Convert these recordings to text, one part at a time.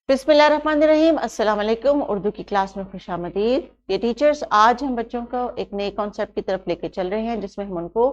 बिस्मिल्लाहिर्रहमानिर्रहीम। अस्सलाम वालेकुम। उर्दू की क्लास में खुशामदीद। ये टीचर्स, आज हम बच्चों को एक नए कॉन्सेप्ट की तरफ लेके चल रहे हैं जिसमें हम उनको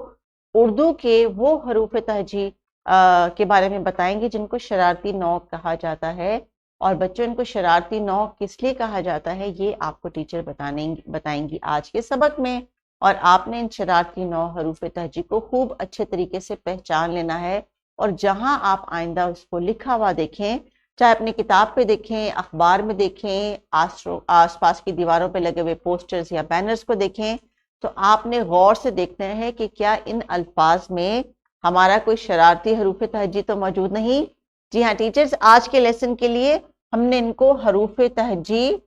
उर्दू के वो हरूफ तहजी के बारे में बताएंगे जिनको शरारती नौ कहा जाता है। और बच्चों, इनको शरारती नौ किस लिए कहा जाता है ये आपको टीचर बताएंगी आज के सबक में। और आपने इन शरारती नौ हरूफ तहजी को खूब अच्छे तरीके से पहचान लेना है। और जहां आप आइंदा उसको लिखा हुआ देखें, चाहे अपनी किताब पे देखें, अखबार में देखें, आसपास की दीवारों पे लगे हुए पोस्टर्स या बैनर्स को देखें, तो आपने गौर से देखना है कि क्या इन अल्फाज में हमारा कोई शरारती हरूफ तहजी तो मौजूद नहीं। जी हाँ टीचर्स, आज के लेसन के लिए हमने इनको हरूफ तहजी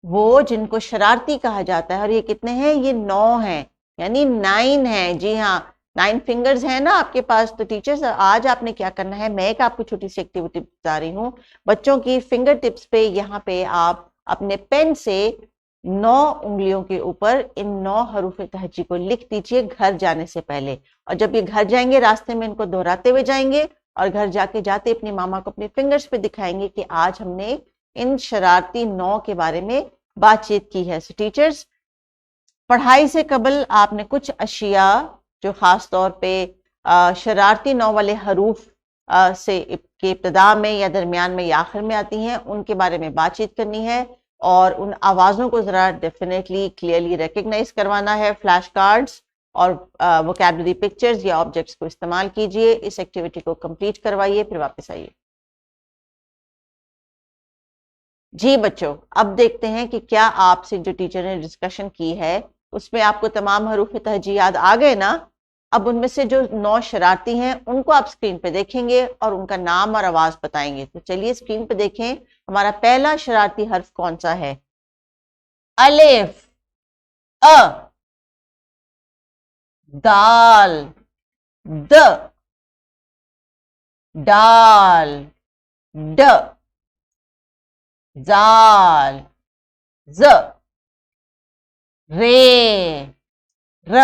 वो जिनको शरारती कहा जाता है, और ये कितने हैं, ये 9 हैं, यानी 9 हैं। जी हाँ, 9 फिंगर्स हैं ना आपके पास। तो टीचर्स, आज आपने क्या करना है, मैं एक आपको छोटी सी एक्टिविटी बता रही हूँ बच्चों की। फिंगर टिप्स पे यहाँ पे आप अपने पेन से 9 उंगलियों के ऊपर इन 9 हरूफ तहजी को लिख दीजिए घर जाने से पहले। और जब ये घर जाएंगे, रास्ते में इनको दोहराते हुए जाएंगे, और घर जाके जाते अपनी मामा को अपने फिंगर्स पे दिखाएंगे कि आज हमने इन शरारती 9 के बारे में बातचीत की है। सो टीचर्स, पढ़ाई से कबल आपने कुछ अशिया जो खास तौर पे शरारती नौ वाले हरूफ से के इब्तदा में या दरमियान में या आखिर में आती हैं, उनके बारे में बातचीत करनी है। और उन आवाज़ों को ज़रा डेफिनेटली क्लियरली रिकग्नाइज करवाना है। फ्लैश कार्ड्स और वोकैबुलरी पिक्चर्स या ऑब्जेक्ट्स को इस्तेमाल कीजिए। इस एक्टिविटी को कंप्लीट करवाइए, फिर वापस आइए। जी बच्चों, अब देखते हैं कि क्या आपसे जो टीचर ने डिस्कशन की है उसमें आपको तमाम हरूफ तहजी याद आ गए ना। अब उनमें से जो 9 शरारती हैं उनको आप स्क्रीन पे देखेंगे और उनका नाम और आवाज बताएंगे। तो चलिए स्क्रीन पे देखें, हमारा पहला शरारती हर्फ कौन सा है। अलिफ, अ, दाल, द, डाल, ड, जाल, ज, रे, र,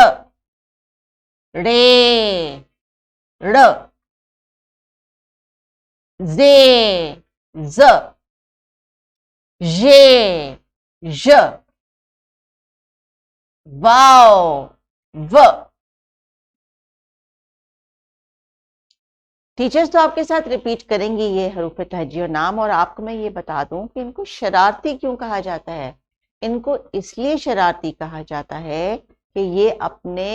रे, ड़, जे, ज, जे, ज, वाव, व। टीचर्स तो आपके साथ रिपीट करेंगी ये हरूफ तहजी और नाम। और आपको मैं ये बता दूं कि इनको शरारती क्यों कहा जाता है। इनको इसलिए शरारती कहा जाता है कि ये अपने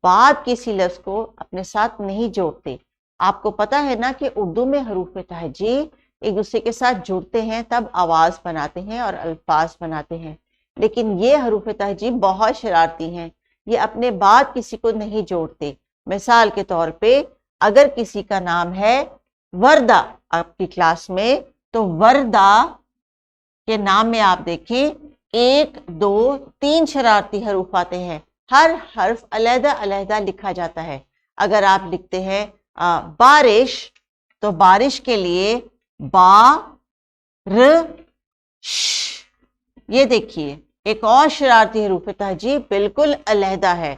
बाद किसी लफ्ज को अपने साथ नहीं जोड़ते। आपको पता है ना कि उर्दू में हरूफ तहजी एक दूसरे के साथ जुड़ते हैं, तब आवाज बनाते हैं और अल्फाज बनाते हैं। लेकिन ये हरूफ तहजी बहुत शरारती हैं, ये अपने बाद किसी को नहीं जोड़ते। मिसाल के तौर पे, अगर किसी का नाम है वर्दा आपकी क्लास में, तो वर्दा के नाम में आप देखें 1, 2, 3 शरारती हरूफ आते हैं। हर हर्फ अलहदा अलहदा लिखा जाता है। अगर आप लिखते हैं बारिश, तो बारिश के लिए बा, र, श। ये देखिए एक और शरारती हरूफ तहजी बिल्कुल अलहदा है।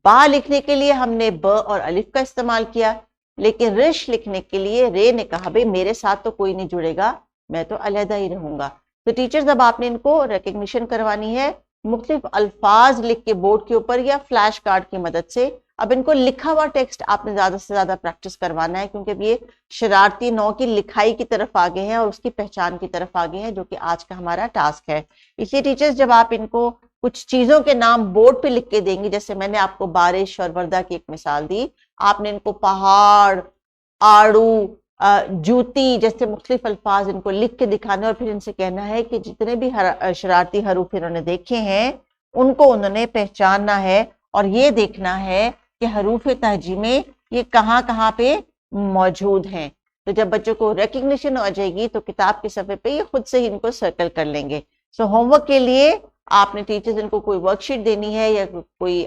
बा लिखने के लिए हमने ब और अलिफ का इस्तेमाल किया, लेकिन रिश लिखने के लिए रे ने कहा भाई मेरे साथ तो कोई नहीं जुड़ेगा, मैं तो अलहदा ही रहूंगा। तो टीचर्स, अब आपने इनको रिकग्निशन करवानी है मुख्तलिफ अल्फाज लिख के बोर्ड के ऊपर या फ्लैश कार्ड की मदद से। अब इनको लिखा हुआ टेक्स्ट आपने ज्यादा से ज्यादा प्रैक्टिस करवाना है, क्योंकि अब ये शरारती नौ की लिखाई की तरफ आगे हैं और उसकी पहचान की तरफ आगे हैं, जो कि आज का हमारा टास्क है। इसलिए टीचर्स, जब आप इनको कुछ चीजों के नाम बोर्ड पे लिख के देंगी, जैसे मैंने आपको बारिश और वर्दा की एक मिसाल दी, आपने इनको पहाड़, आड़ू, जूती जैसे मुख्तलिफ अल्फाज इनको लिख के दिखाने, और फिर इनसे कहना है कि जितने भी शरारती हरूफ इन्होंने देखे हैं उनको उन्होंने पहचानना है, और ये देखना है कि हरूफ तहजी में ये कहाँ कहाँ पे मौजूद हैं। तो जब बच्चों को रिकग्निशन हो जाएगी तो किताब के सफ़े पे ये खुद से ही इनको सर्कल कर लेंगे। सो होमवर्क के लिए आपने टीचर्स इनको कोई वर्कशीट देनी है या कोई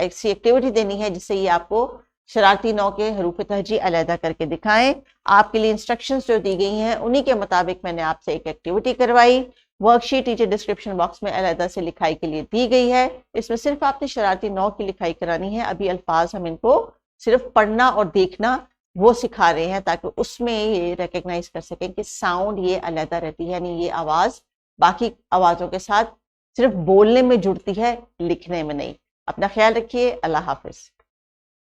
ऐसी एक्टिविटी देनी है जिससे ये आपको शरारती नौ के हरूफ तहजी अलहदा करके दिखाएं। आपके लिए इंस्ट्रक्शंस जो दी गई हैं उन्हीं के मुताबिक मैंने आपसे एक एक्टिविटी करवाई। वर्कशीट टीचर डिस्क्रिप्शन बॉक्स में अलहदा से लिखाई के लिए दी गई है। इसमें सिर्फ आपने शरारती नौ की लिखाई करानी है। अभी अल्फाज हम इनको सिर्फ पढ़ना और देखना वो सिखा रहे हैं, ताकि उसमें ये रिकग्नाइज कर सकें कि साउंड ये अलग रहती है, यानी ये आवाज़ बाकी आवाज़ों के साथ सिर्फ बोलने में जुड़ती है, लिखने में नहीं। अपना ख्याल रखिए। अल्लाह हाफिज।